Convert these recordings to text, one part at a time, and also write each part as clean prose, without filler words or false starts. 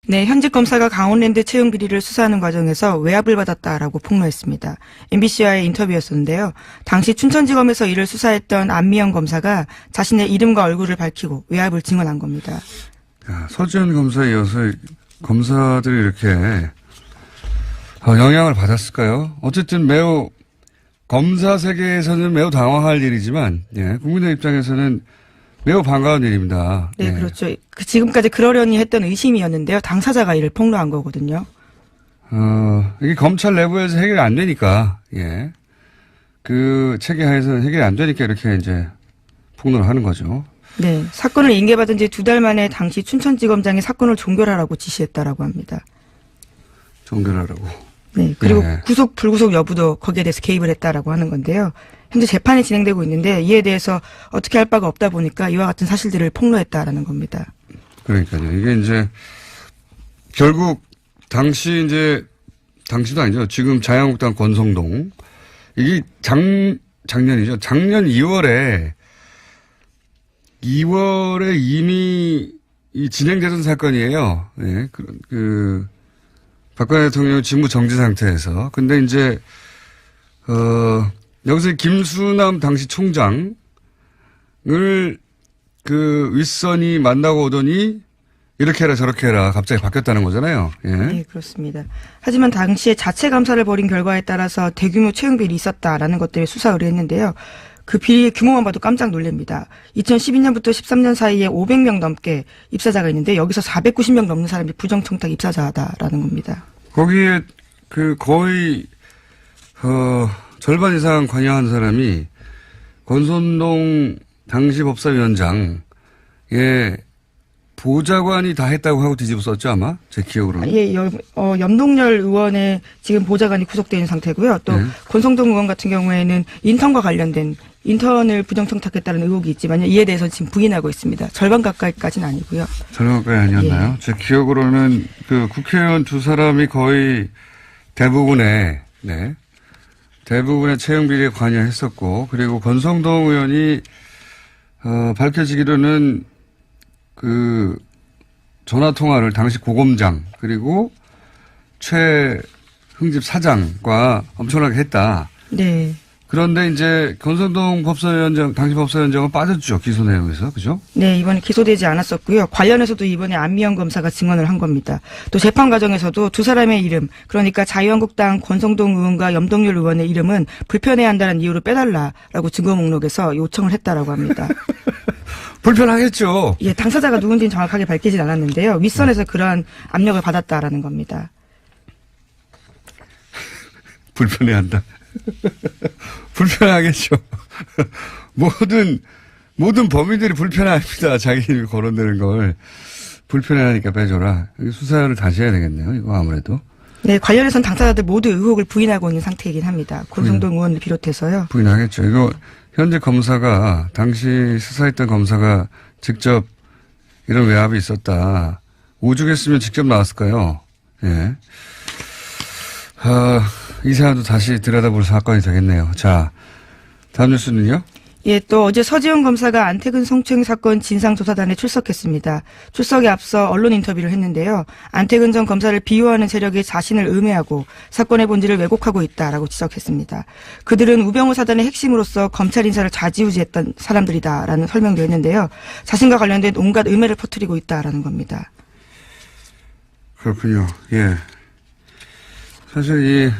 네, 현직 검사가 강원랜드 채용 비리를 수사하는 과정에서 외압을 받았다라고 폭로했습니다. MBC와의 인터뷰였었는데요. 당시 춘천지검에서 이를 수사했던 안미영 검사가 자신의 이름과 얼굴을 밝히고 외압을 증언한 겁니다. 야, 서지현 검사에 이어서 검사들이 이렇게 영향을 받았을까요? 어쨌든 매우 검사 세계에서는 매우 당황할 일이지만 국민의 입장에서는 매우 반가운 일입니다. 네, 그렇죠. 지금까지 그러려니 했던 의심이었는데요. 당사자가 이를 폭로한 거거든요. 이게 검찰 내부에서 해결이 안 되니까, 그 체계 하에서는 해결이 안 되니까 이렇게 이제 폭로를 하는 거죠. 네, 사건을 인계받은 지 2달 만에 당시 춘천지검장이 사건을 종결하라고 지시했다라고 합니다. 종결하라고. 네, 그리고 구속 불구속 여부도 거기에 대해서 개입을 했다라고 하는 건데요. 현재 재판이 진행되고 있는데 이에 대해서 어떻게 할 바가 없다 보니까 이와 같은 사실들을 폭로했다라는 겁니다. 그러니까요. 이게 이제 결국 당시도 아니죠. 지금 자유한국당 권성동 이게 작년이죠. 작년 2월에 이미 진행되던 사건이에요. 네, 박근혜 대통령 직무 정지 상태에서. 근데 이제, 여기서 김수남 당시 총장을 윗선이 만나고 오더니 이렇게 해라 저렇게 해라 갑자기 바뀌었다는 거잖아요. 예. 네, 그렇습니다. 하지만 당시에 자체 감사를 벌인 결과에 따라서 대규모 채용 비리 있었다라는 것들을 수사 의뢰했는데요. 그 비리의 규모만 봐도 깜짝 놀랍니다. 2012년부터 13년 사이에 500명 넘게 입사자가 있는데 여기서 490명 넘는 사람이 부정청탁 입사자다라는 겁니다. 거기에 거의 절반 이상 관여한 사람이 권선동 당시 법사위원장의 보좌관이 다 했다고 하고 뒤집어 썼죠 아마 제 기억으로는. 예, 염동열 의원의 지금 보좌관이 구속되어 있는 상태고요. 또 권성동 의원 같은 경우에는 인턴과 관련된 인턴을 부정청탁했다는 의혹이 있지만 이에 대해서 지금 부인하고 있습니다. 절반 가까이까지는 아니고요. 절반 가까이 아니었나요? 제 기억으로는 국회의원 두 사람이 거의 대부분의 채용 비리에 관여했었고 그리고 권성동 의원이 밝혀지기로는 전화 통화를 당시 고검장 그리고 최흥집 사장과 엄청나게 했다. 네. 그런데 이제 권성동 당시 법사위원장은 빠졌죠. 기소 내용에서. 그죠? 네, 이번에 기소되지 않았었고요. 관련해서도 이번에 안미영 검사가 증언을 한 겁니다. 또 재판 과정에서도 두 사람의 이름, 그러니까 자유한국당 권성동 의원과 염동열 의원의 이름은 불편해한다는 이유로 빼달라라고 증거 목록에서 요청을 했다라고 합니다. 불편하겠죠. 예, 당사자가 누군지는 정확하게 밝히진 않았는데요. 윗선에서 그러한 압력을 받았다라는 겁니다. 불편해한다. 불편하겠죠. 모든 범인들이 불편합니다. 자기 이름이 거론되는 걸. 불편해하니까 빼줘라. 수사를 다시 해야 되겠네요. 이거 아무래도. 네, 관련해서는 당사자들 모두 의혹을 부인하고 있는 상태이긴 합니다. 권성동 의원을 비롯해서요. 부인하겠죠. 이거 현재 검사가 당시 수사했던 검사가 직접 이런 외압이 있었다. 오죽했으면 직접 나왔을까요? 예. 이 사안도 다시 들여다볼 사건이 되겠네요. 자, 다음 뉴스는요? 예, 또 어제 서지현 검사가 안태근 성추행 사건 진상조사단에 출석했습니다. 출석에 앞서 언론 인터뷰를 했는데요. 안태근 전 검사를 비호하는 세력이 자신을 음해하고 사건의 본질을 왜곡하고 있다라고 지적했습니다. 그들은 우병우 사단의 핵심으로서 검찰 인사를 좌지우지했던 사람들이다라는 설명도 했는데요. 자신과 관련된 온갖 음해를 퍼뜨리고 있다라는 겁니다. 그렇군요. 예. 사실 이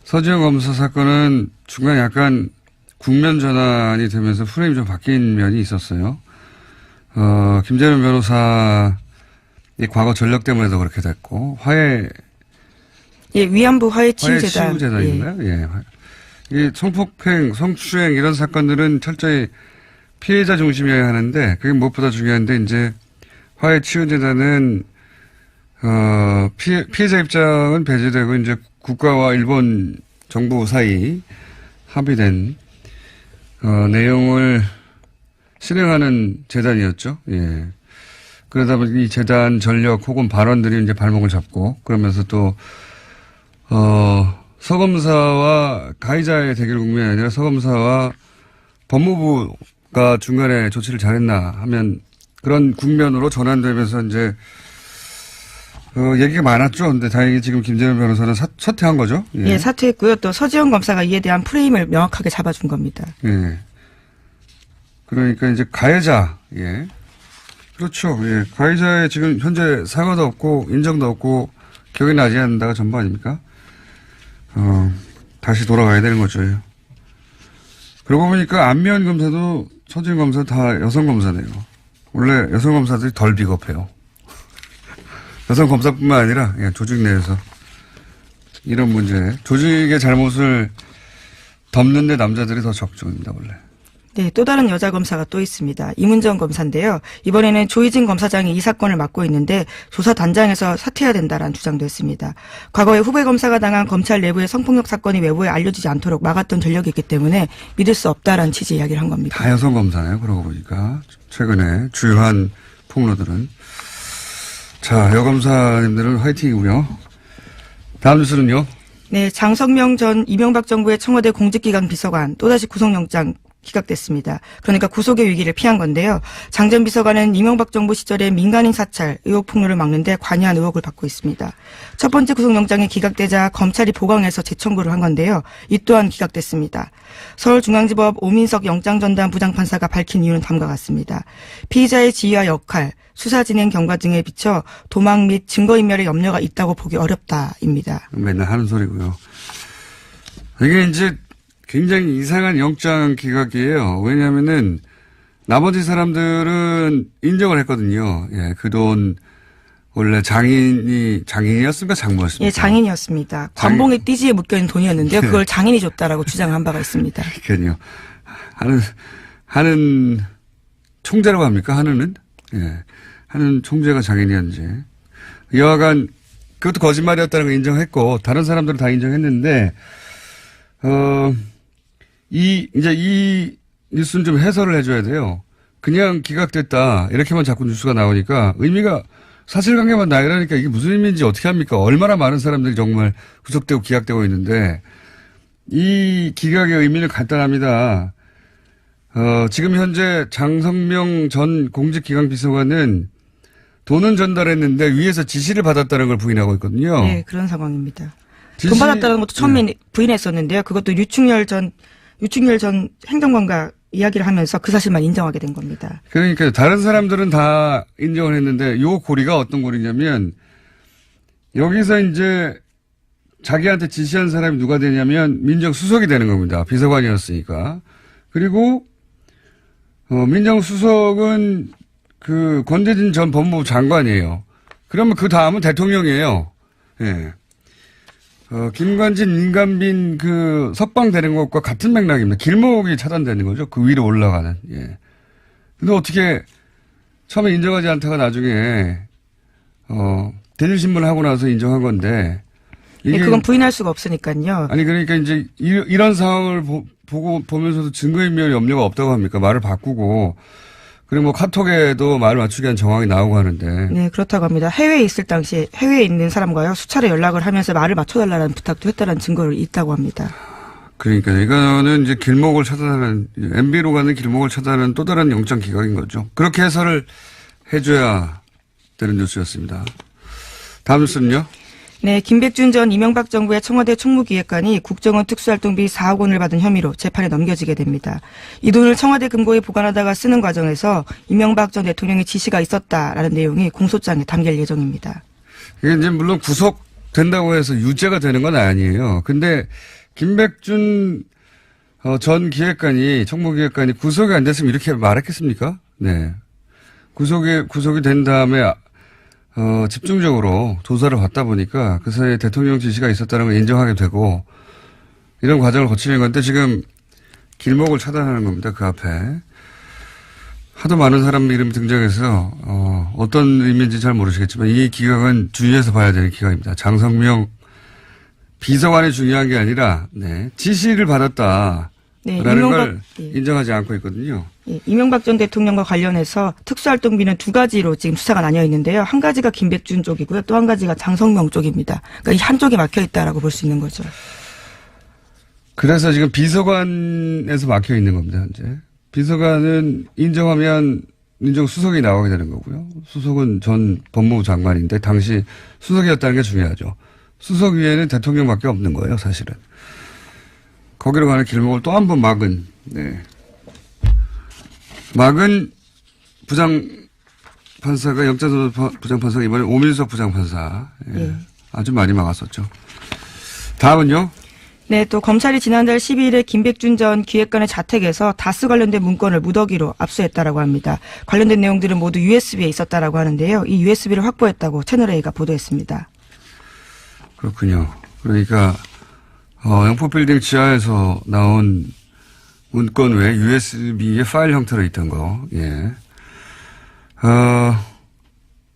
서지현 검사 사건은 중간에 약간 국면 전환이 되면서 프레임이 좀 바뀐 면이 있었어요. 김재현 변호사의 과거 전력 때문에도 그렇게 됐고, 예, 위안부 화해치유재단. 화해치유재단인가요? 예. 이 성폭행, 성추행 이런 사건들은 철저히 피해자 중심이어야 하는데, 그게 무엇보다 중요한데, 이제 화해치유재단은, 피해자 입장은 배제되고, 이제 국가와 일본 정부 사이 합의된, 내용을 실행하는 재단이었죠. 예. 그러다 보니 이 재단 전력 혹은 발언들이 이제 발목을 잡고 그러면서 또, 서검사와 가해자의 대결 국면이 아니라 서검사와 법무부가 중간에 조치를 잘했나 하면 그런 국면으로 전환되면서 이제 얘기가 많았죠. 근데 다행히 지금 김재현 변호사는 사퇴한 거죠? 예, 사퇴했고요. 또 서지현 검사가 이에 대한 프레임을 명확하게 잡아준 겁니다. 예. 그러니까 이제 가해자, 예. 그렇죠. 예. 가해자의 지금 현재 사과도 없고, 인정도 없고, 기억이 나지 않는다가 전부 아닙니까? 다시 돌아가야 되는 거죠. 예. 그러고 보니까 안미연 검사도 서지현 검사 다 여성 검사네요. 원래 여성 검사들이 덜 비겁해요. 여성 검사뿐만 아니라 조직 내에서 이런 문제, 조직의 잘못을 덮는 데 남자들이 더 적중입니다, 원래. 네, 또 다른 여자 검사가 또 있습니다. 이문정 검사인데요. 이번에는 조희진 검사장이 이 사건을 맡고 있는데 조사단장에서 사퇴해야 된다라는 주장도 했습니다. 과거에 후배 검사가 당한 검찰 내부의 성폭력 사건이 외부에 알려지지 않도록 막았던 전력이 있기 때문에 믿을 수 없다라는 취지의 이야기를 한 겁니다. 다 여성 검사네요, 그러고 보니까. 최근에 주요한 폭로들은. 자, 여검사님들은 화이팅이고요. 다음 뉴스는요. 네, 장성명 전 이명박 정부의 청와대 공직기강 비서관 또다시 구속영장 기각됐습니다. 그러니까 구속의 위기를 피한 건데요. 장 전 비서관은 이명박 정부 시절에 민간인 사찰 의혹 폭로를 막는데 관여한 의혹을 받고 있습니다. 첫 번째 구속영장이 기각되자 검찰이 보강해서 재청구를 한 건데요. 이 또한 기각됐습니다. 서울중앙지법 오민석 영장전담 부장판사가 밝힌 이유는 다음과 같습니다. 피의자의 지위와 역할, 수사 진행 경과 등에 비춰 도망 및 증거인멸의 염려가 있다고 보기 어렵다입니다. 맨날 하는 소리고요. 이게 이제 굉장히 이상한 영장 기각이에요. 왜냐하면은 나머지 사람들은 인정을 했거든요. 예, 그 돈 원래 장인이었습니까? 장모였습니까? 예, 장인이었습니다. 관봉의 띠지에 묶여있는 돈이었는데요. 그걸 장인이 줬다라고 주장한 바가 있습니다. 그러니까요. 하는 총재라고 합니까? 하는은? 예. 하는 총재가 장인이었는지. 여하간 그것도 거짓말이었다는 걸 인정했고 다른 사람들은 다 인정했는데 이제 이 뉴스는 좀 해설을 해줘야 돼요. 그냥 기각됐다 이렇게만 자꾸 뉴스가 나오니까 의미가 사실관계만 나열하니까 이게 무슨 의미인지 어떻게 합니까? 얼마나 많은 사람들이 정말 구속되고 기각되고 있는데 이 기각의 의미는 간단합니다. 지금 현재 장성명 전 공직기강 비서관은 돈은 전달했는데 위에서 지시를 받았다는 걸 부인하고 있거든요. 네, 그런 상황입니다. 돈 받았다는 것도 처음에 부인했었는데요. 그것도 유충렬 전 행정관과 이야기를 하면서 그 사실만 인정하게 된 겁니다. 그러니까 다른 사람들은 다 인정을 했는데 요 고리가 어떤 고리냐면 여기서 이제 자기한테 지시한 사람이 누가 되냐면 민정수석이 되는 겁니다. 비서관이었으니까. 그리고 민정수석은 그 권대진 전 법무부 장관이에요. 그러면 그 다음은 대통령이에요. 예. 김관진, 임관빈 그 석방되는 것과 같은 맥락입니다. 길목이 차단되는 거죠. 그 위로 올라가는. 예. 근데 어떻게 처음에 인정하지 않다가 나중에 대질신문을 하고 나서 인정한 건데. 이게 그건 부인할 수가 없으니까요. 아니 그러니까 이제 이런 상황을 보면서도 증거인멸 염려가 없다고 합니까? 말을 바꾸고. 그리고 뭐 카톡에도 말을 맞추기 위한 정황이 나오고 하는데. 네, 그렇다고 합니다. 해외에 있을 당시에 해외에 있는 사람과요 수차례 연락을 하면서 말을 맞춰달라는 부탁도 했다는 증거를 있다고 합니다. 그러니까 이거는 이제 길목을 차단하는 MB로 가는 길목을 차단하는 또 다른 영장 기각인 거죠. 그렇게 해설을 해줘야 되는 뉴스였습니다. 다음 뉴스는요? 네, 김백준 전 이명박 정부의 청와대 총무기획관이 국정원 특수활동비 4억 원을 받은 혐의로 재판에 넘겨지게 됩니다. 이 돈을 청와대 금고에 보관하다가 쓰는 과정에서 이명박 전 대통령의 지시가 있었다라는 내용이 공소장에 담길 예정입니다. 이게 이제 물론 구속된다고 해서 유죄가 되는 건 아니에요. 근데 김백준 전 기획관이 총무기획관이 구속이 안 됐으면 이렇게 말했겠습니까? 네. 구속이 된 다음에 집중적으로 조사를 받다 보니까 그 사이에 대통령 지시가 있었다는 걸 인정하게 되고 이런 과정을 거치는 건데 지금 길목을 차단하는 겁니다. 그 앞에. 하도 많은 사람 이름이 등장해서 어떤 의미인지 잘 모르시겠지만 이 기각은 주의해서 봐야 되는 기각입니다. 장성명 비서관이 중요한 게 아니라 지시를 받았다라는 걸 인정하지 않고 있거든요. 예, 이명박 전 대통령과 관련해서 특수활동비는 두 가지로 지금 수사가 나뉘어 있는데요. 한 가지가 김백준 쪽이고요. 또 한 가지가 장성명 쪽입니다. 그러니까 이 한쪽이 막혀 있다라고 볼 수 있는 거죠. 그래서 지금 비서관에서 막혀 있는 겁니다. 현재. 비서관은 인정하면 민정수석이 나오게 되는 거고요. 수석은 전 법무부 장관인데 당시 수석이었다는 게 중요하죠. 수석 위에는 대통령밖에 없는 거예요, 사실은. 거기로 가는 길목을 또 한 번 막은, 네. 막은 부장판사가, 영장조사 부장판사가 이번에 오민석 부장판사. 예. 아주 많이 막았었죠. 다음은요? 네, 또 검찰이 지난달 12일에 김백준 전 기획관의 자택에서 다스 관련된 문건을 무더기로 압수했다라고 합니다. 관련된 내용들은 모두 USB에 있었다라고 하는데요. 이 USB를 확보했다고 채널A가 보도했습니다. 그렇군요. 그러니까 영포빌딩 지하에서 나온 문건 외에 USB의 파일 형태로 있던 거. 예.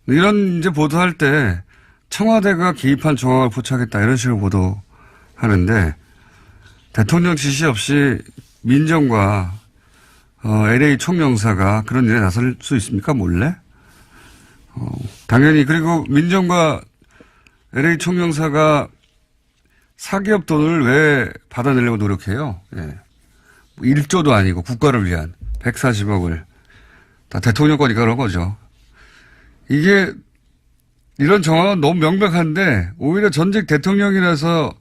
이런 이제 보도할 때 청와대가 개입한 정황을 포착했다 이런 식으로 보도하는데 대통령 지시 없이 민정과 LA 총영사가 그런 일에 나설 수 있습니까? 몰래? 당연히. 그리고 민정과 LA 총영사가 사기업 돈을 왜 받아내려고 노력해요? 예. 1조도 아니고 국가를 위한 140억을 다 대통령 거니까 그런 거죠. 이게 이런 정황은 너무 명백한데 오히려 전직 대통령이라서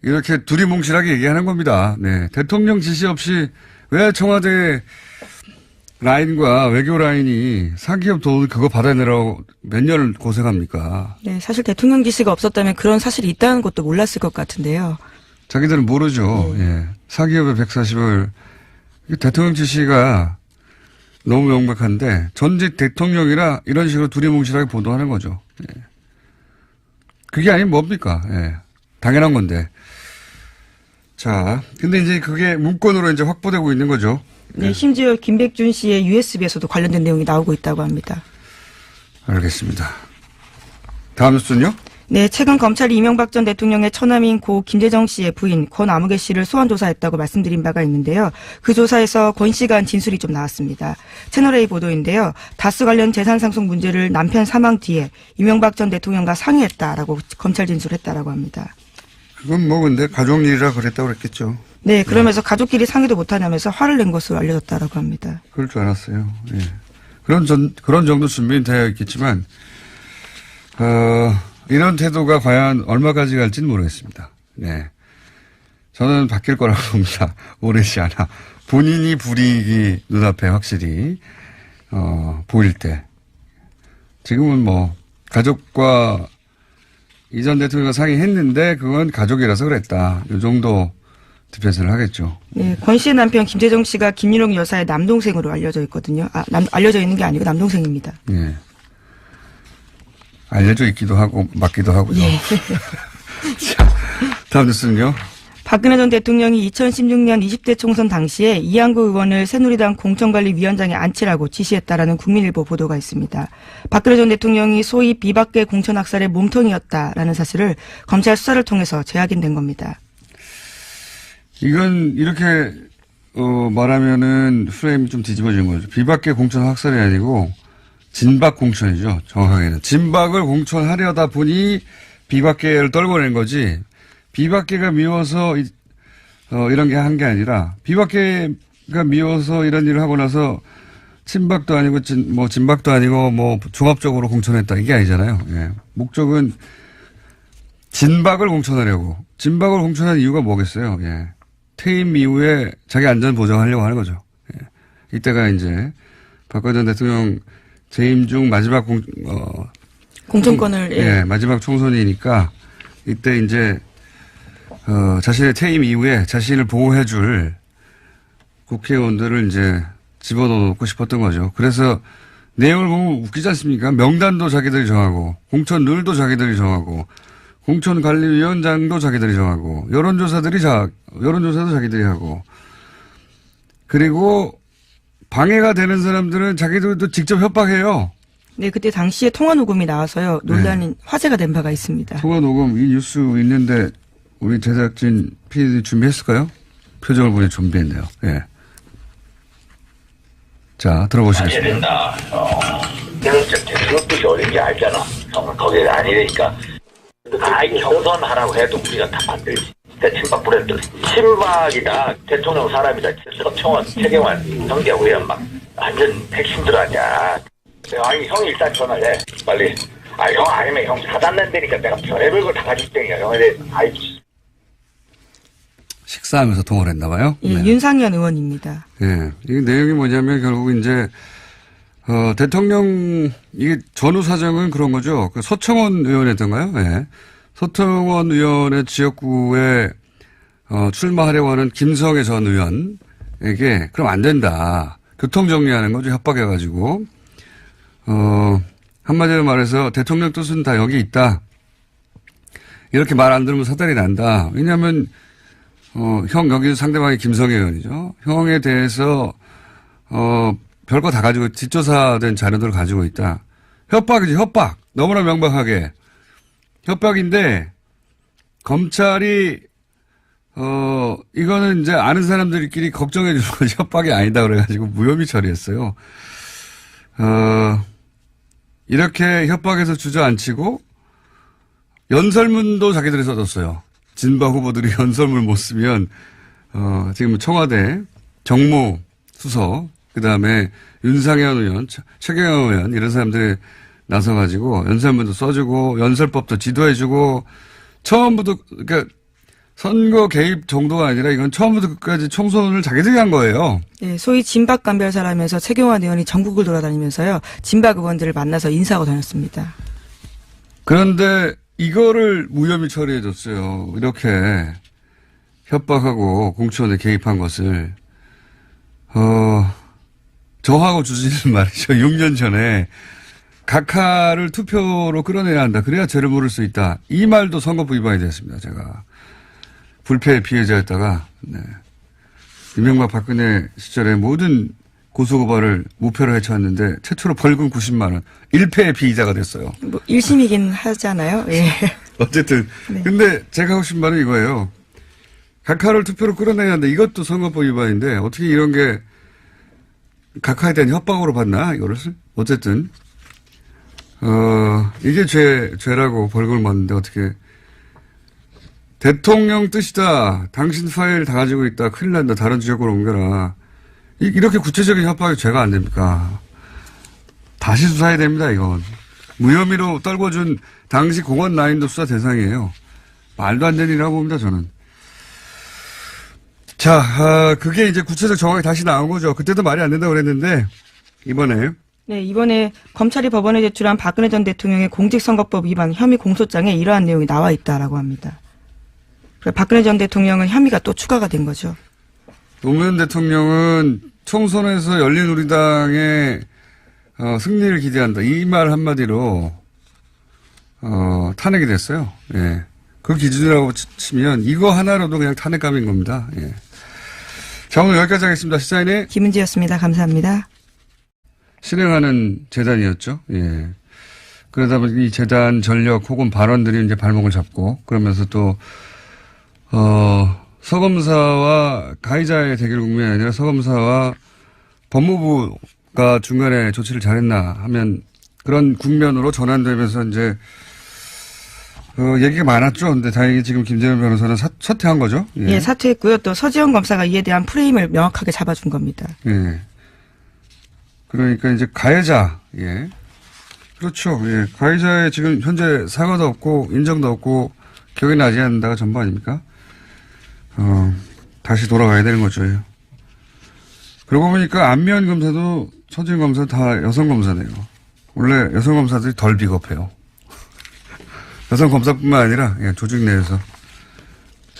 이렇게 두리뭉실하게 얘기하는 겁니다. 네. 대통령 지시 없이 왜 청와대 라인과 외교 라인이 사기업 돈을 그거 받아내라고 몇 년을 고생합니까? 네, 사실 대통령 지시가 없었다면 그런 사실이 있다는 것도 몰랐을 것 같은데요. 자기들은 모르죠. 예. 사기업의 140을 대통령 지시가 너무 명백한데 전직 대통령이라 이런 식으로 두리뭉실하게 보도하는 거죠. 예. 그게 아니면 뭡니까? 예. 당연한 건데. 자, 근데 이제 그게 문건으로 이제 확보되고 있는 거죠. 네, 심지어 김백준 씨의 USB에서도 관련된 내용이 나오고 있다고 합니다. 알겠습니다. 다음 뉴스는요? 네, 최근 검찰이 이명박 전 대통령의 처남인 고 김대정 씨의 부인 권 아무개 씨를 소환 조사했다고 말씀드린 바가 있는데요. 그 조사에서 권 씨가 한 진술이 좀 나왔습니다. 채널A 보도인데요. 다스 관련 재산 상속 문제를 남편 사망 뒤에 이명박 전 대통령과 상의했다라고 검찰 진술했다라고 합니다. 그건 뭐 근데 가족 일이라 그랬다고 그랬겠죠. 네, 그러면서 가족끼리 상의도 못하냐면서 화를 낸 것으로 알려졌다라고 합니다. 그럴 줄 알았어요. 예. 그런 정도 준비는 되어 있겠지만, 이런 태도가 과연 얼마까지 갈지는 모르겠습니다. 네. 저는 바뀔 거라고 봅니다. 오래지 않아. 본인이 불이익이 눈앞에 확실히, 보일 때. 지금은 뭐, 가족과 이전 대통령과 상의했는데, 그건 가족이라서 그랬다. 이 정도 디펜스를 하겠죠. 네, 권 씨의 남편 김대정 씨가 김윤옥 여사의 남동생으로 알려져 있거든요. 알려져 있는 게 아니고 남동생입니다. 예. 알려져 있기도 하고 맞기도 하고요. 예. 자, 다음 뉴스는요. 박근혜 전 대통령이 2016년 20대 총선 당시에 이한구 의원을 새누리당 공천관리위원장에 앉히라고 지시했다라는 국민일보 보도가 있습니다. 박근혜 전 대통령이 소위 비박계 공천학살의 몸통이었다라는 사실을 검찰 수사를 통해서 재확인된 겁니다. 이건 이렇게 말하면은 프레임이 좀 뒤집어진 거죠. 비박계 공천 학살이 아니고 진박 공천이죠. 정확하게는. 진박을 공천하려다 보니 비박계를 떨궈낸 거지. 비박계가 미워서 이런 게 한 게 아니라 비박계가 미워서 이런 일을 하고 나서 친박도 아니고 진박도 아니고 뭐 종합적으로 공천했다 이게 아니잖아요. 예. 목적은 진박을 공천하려고. 진박을 공천한 이유가 뭐겠어요. 예. 퇴임 이후에 자기 안전 보장하려고 하는 거죠. 예. 이때가 이제 박근혜 전 대통령 재임 중 마지막 공천권을 예, 마지막 총선이니까 이때 이제 자신의 퇴임 이후에 자신을 보호해줄 국회의원들을 이제 집어넣고 싶었던 거죠. 그래서 내용을 보면 웃기지 않습니까? 명단도 자기들이 정하고 공천 룰도 자기들이 정하고 공천관리위원장도 자기들이 정하고 여론조사도 자기들이 하고 그리고 방해가 되는 사람들은 자기들도 직접 협박해요. 네, 그때 당시에 통화 녹음이 나와서요. 논란이 화제가 된 바가 있습니다. 통화 녹음 이 뉴스 있는데 우리 제작진 PD 준비했을까요? 표정을 보니 준비했네요. 예. 자, 들어보시겠습니다. 대통령 뜻이 어딘지 알잖아. 거기가 아니니까. 경선하라고 해도 우리가 다 만들지. 친박 브랜드. 친박이다. 대통령 사람이다. 서청원, 최경환, 정계호 의원 막 완전 핵심 들어왔냐. 아니, 형이 일단 전화를 해. 빨리. 형 아니면 형 사단난다니까 내가 별의별 걸 다 가질 때니까 형에 대해 식사하면서 통화를 했나 봐요. 예, 네. 윤상현 의원입니다. 예. 이 내용이 뭐냐면 결국 이제 대통령 이게 전후 사정은 그런 거죠. 그 서청원 의원이었던가요? 예. 서청원 의원의 지역구에 출마하려고 하는 김성애 전 의원에게 그럼 안 된다. 교통 정리하는 거죠. 협박해가지고 한마디로 말해서 대통령 뜻은 다 여기 있다. 이렇게 말 안 들으면 사달이 난다. 왜냐하면 형 여기 상대방이 김성애 의원이죠. 형에 대해서 별거 다 가지고 뒷조사된 자료들을 가지고 있다. 협박이지 협박. 너무나 명백하게 협박인데 검찰이 이거는 이제 아는 사람들끼리 걱정해 주는 거지 협박이 아니다 그래가지고 무혐의 처리했어요. 이렇게 협박해서 주저앉히고 연설문도 자기들이 써줬어요. 진바 후보들이 연설문 못 쓰면 지금 청와대 정무수석 그다음에 윤상현 의원, 최경영 의원 이런 사람들이 나서가지고 연설문도 써주고 연설법도 지도해주고 처음부터 그러니까 선거 개입 정도가 아니라 이건 처음부터 끝까지 총선을 자기들이 한 거예요. 네, 소위 진박 감별사라면서 최경환 의원이 전국을 돌아다니면서요. 진박 의원들을 만나서 인사하고 다녔습니다. 그런데 이거를 무혐의 처리해줬어요. 이렇게 협박하고 공천에 개입한 것을 저하고 주진은 말이죠. 6년 전에 각하를 투표로 끌어내야 한다. 그래야 죄를 물을 수 있다. 이 말도 선거법 위반이 됐습니다. 제가 불패 피해자였다가 이명박 박근혜 시절에 모든 고소고발을 무패로 해쳤는데 최초로 벌금 90만 원 1패의 피의자가 됐어요. 뭐 1심이긴 하잖아요. 예. 어쨌든 네. 근데 제가 하고 싶은 말은 이거예요. 각하를 투표로 끌어내야 하는데 이것도 선거법 위반인데 어떻게 이런 게 각하에 대한 협박으로 봤나 이거를 어쨌든 이게 죄라고 벌금을 맞는데 어떻게 대통령 뜻이다. 당신 파일 다 가지고 있다. 큰일 난다. 다른 지역으로 옮겨라. 이렇게 구체적인 협박이 죄가 안 됩니까? 다시 수사해야 됩니다. 이건. 무혐의로 떨궈준 당시 공원 라인도 수사 대상이에요. 말도 안 되는 일이라고 봅니다. 저는. 자, 그게 이제 구체적 정황이 다시 나온 거죠. 그때도 말이 안 된다고 그랬는데 이번에 네, 이번에 검찰이 법원에 제출한 박근혜 전 대통령의 공직선거법 위반 혐의 공소장에 이러한 내용이 나와 있다라고 합니다. 박근혜 전 대통령은 혐의가 또 추가가 된 거죠. 노무현 대통령은 총선에서 열린우리당의 승리를 기대한다. 이 말 한마디로 탄핵이 됐어요. 예. 그 기준이라고 치면 이거 하나로도 그냥 탄핵감인 겁니다. 예. 자, 오늘 여기까지 하겠습니다. 시사인의 김은지였습니다. 감사합니다. 실행하는 재단이었죠. 예. 그러다 보니 이 재단 전력 혹은 발언들이 이제 발목을 잡고 그러면서 또 서검사와 가해자의 대결 국면이 아니라 서검사와 법무부가 중간에 조치를 잘했나 하면 그런 국면으로 전환되면서 이제 얘기가 많았죠. 근데 다행히 지금 김재현 변호사는 사퇴한 거죠. 예. 예, 사퇴했고요. 또 서지현 검사가 이에 대한 프레임을 명확하게 잡아준 겁니다. 예. 그러니까 이제 가해자, 예. 그렇죠. 예. 가해자의 지금 현재 사과도 없고 인정도 없고 기억이 나지 않는다가 전부 아닙니까? 다시 돌아가야 되는 거죠. 그러고 보니까 안미연 검사도 서지현 검사 다 여성 검사네요. 원래 여성 검사들이 덜 비겁해요. 여성 검사뿐만 아니라 조직 내에서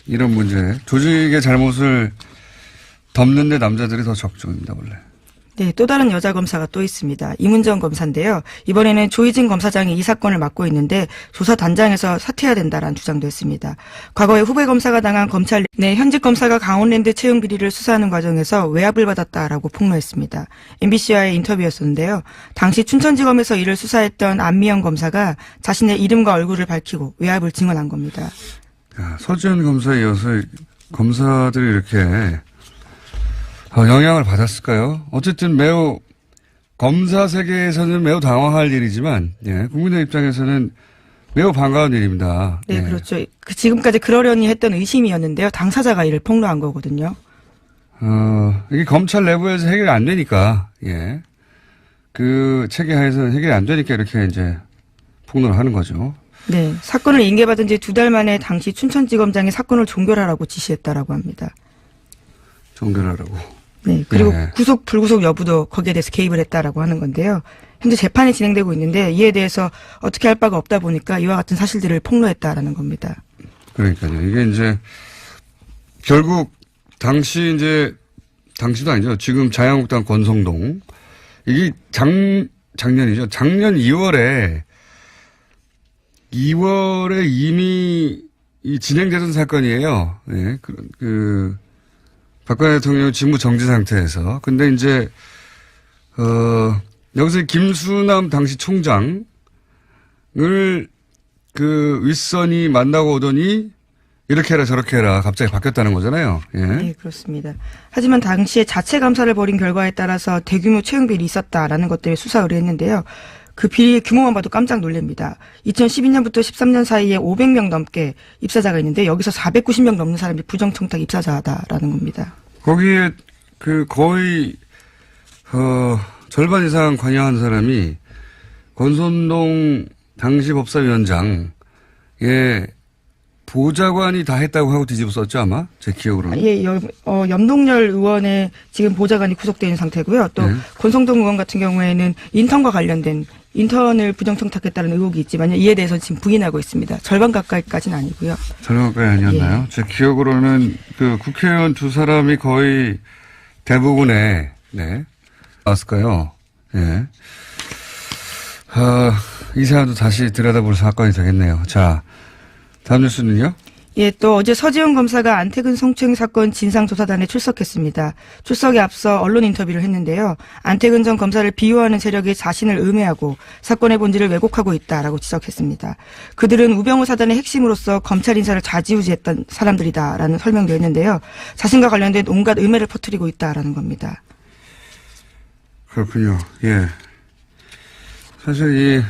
이런 문제, 조직의 잘못을 덮는 데 남자들이 더 적중입니다. 원래. 네, 또 다른 여자 검사가 또 있습니다. 이문정 검사인데요. 이번에는 조희진 검사장이 이 사건을 맡고 있는데 조사단장에서 사퇴해야 된다라는 주장도 했습니다. 과거에 후배 검사가 당한 검찰 내 현직 검사가 강원랜드 채용 비리를 수사하는 과정에서 외압을 받았다라고 폭로했습니다. MBC와의 인터뷰였었는데요. 당시 춘천지검에서 이를 수사했던 안미연 검사가 자신의 이름과 얼굴을 밝히고 외압을 증언한 겁니다. 서지현 검사에 이어서 검사들이 이렇게 영향을 받았을까요? 어쨌든 매우 검사 세계에서는 매우 당황할 일이지만 국민의 입장에서는 매우 반가운 일입니다. 네, 그렇죠. 지금까지 그러려니 했던 의심이었는데요. 당사자가 이를 폭로한 거거든요. 이게 검찰 내부에서 해결이 안 되니까, 예. 그 체계 하에서는 해결이 안 되니까 이렇게 이제 폭로를 하는 거죠. 네. 사건을 인계받은 지 2달 만에 당시 춘천지검장이 사건을 종결하라고 지시했다라고 합니다. 종결하라고. 네. 그리고 네. 구속, 불구속 여부도 거기에 대해서 개입을 했다라고 하는 건데요. 현재 재판이 진행되고 있는데 이에 대해서 어떻게 할 바가 없다 보니까 이와 같은 사실들을 폭로했다라는 겁니다. 그러니까요. 이게 이제 결국 당시도 아니죠. 지금 자유한국당 권성동. 이게 작년이죠. 작년 2월에 이미 진행되던 사건이에요. 예. 박근혜 대통령 직무 정지 상태에서. 근데 이제, 여기서 김수남 당시 총장을 윗선이 만나고 오더니 이렇게 해라 저렇게 해라 갑자기 바뀌었다는 거잖아요. 예. 네, 그렇습니다. 하지만 당시에 자체 감사를 벌인 결과에 따라서 대규모 채용 비리 있었다라는 것 때문에 수사 의뢰했는데요. 그 비리의 규모만 봐도 깜짝 놀랍니다. 2012년부터 13년 사이에 500명 넘게 입사자가 있는데 여기서 490명 넘는 사람이 부정청탁 입사자다라는 겁니다. 거기에 거의 절반 이상 관여한 사람이 권선동 당시 법사위원장의 보좌관이 다 했다고 하고 뒤집어 썼죠, 아마? 제 기억으로는. 예, 염동열 의원의 지금 보좌관이 구속되어 있는 상태고요. 또 네. 권성동 의원 같은 경우에는 인턴과 관련된 인턴을 부정청탁했다는 의혹이 있지만 이에 대해서 지금 부인하고 있습니다. 절반 가까이까지는 아니고요. 절반 가까이 아니었나요? 제 기억으로는 국회의원 두 사람이 거의 대부분의, 네, 나왔을까요? 예. 이 사안도 다시 들여다볼 사건이 되겠네요. 자, 다음 뉴스는요? 예, 또 어제 서지훈 검사가 안태근 성추행 사건 진상조사단에 출석했습니다. 출석에 앞서 언론 인터뷰를 했는데요. 안태근 전 검사를 비호하는 세력이 자신을 음해하고 사건의 본질을 왜곡하고 있다라고 지적했습니다. 그들은 우병우 사단의 핵심으로서 검찰 인사를 좌지우지했던 사람들이다라는 설명도 했는데요. 자신과 관련된 온갖 음해를 퍼뜨리고 있다라는 겁니다. 그렇군요. 예. 사실 이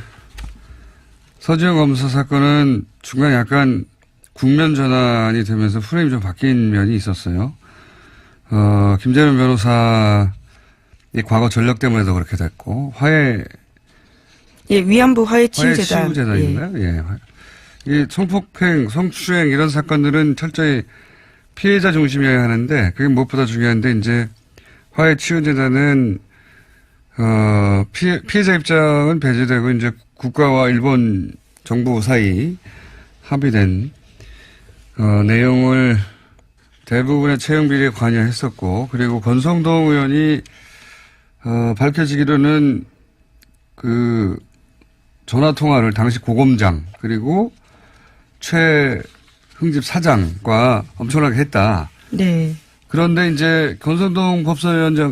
서지훈 검사 사건은 중간에 약간 국면 전환이 되면서 프레임이 좀 바뀐 면이 있었어요. 김재현 변호사의 과거 전력 때문에도 그렇게 됐고, 예, 위안부 화해치유재단. 화해치유재단인가요? 예. 이 성폭행, 성추행 이런 사건들은 철저히 피해자 중심이어야 하는데, 그게 무엇보다 중요한데, 이제 화해치유재단은, 피해자 입장은 배제되고, 이제 국가와 일본 정부 사이 합의된 내용을 대부분의 채용 비리에 관여했었고, 그리고 권성동 의원이 밝혀지기로는 전화 통화를 당시 고검장 그리고 최흥집 사장과 엄청나게 했다. 네. 그런데 이제 권성동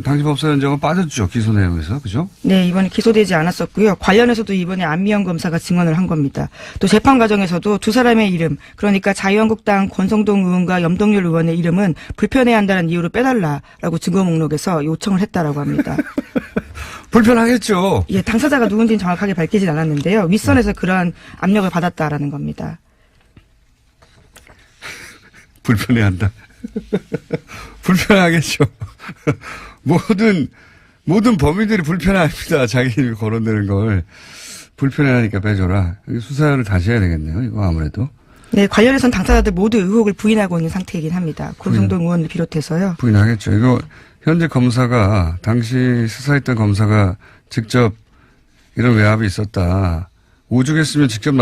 당시 법사위원장은 빠졌죠, 기소 내용에서, 그죠? 네, 이번에 기소되지 않았었고요. 관련해서도 이번에 안미영 검사가 증언을 한 겁니다. 또 재판 과정에서도 두 사람의 이름, 그러니까 자유한국당 권성동 의원과 염동열 의원의 이름은 불편해한다는 이유로 빼달라라고 증거 목록에서 요청을 했다라고 합니다. 불편하겠죠. 예, 당사자가 누군지는 정확하게 밝히진 않았는데요. 윗선에서 그러한 압력을 받았다라는 겁니다. 불편해한다. 불편하겠죠. 모든 범인들이 불편합니다. 자기 이름이 거론되는 걸. 불편해하니까 빼줘라. 수사를 다시 해야 되겠네요. 이거 아무래도. 네, 관련해서는 당사자들 모두 의혹을 부인하고 있는 상태이긴 합니다. 권성동 의원을 비롯해서요. 부인하겠죠. 이거 현재 검사가 당시 수사했던 검사가 직접 이런 외압이 있었다. 오죽했으면 직접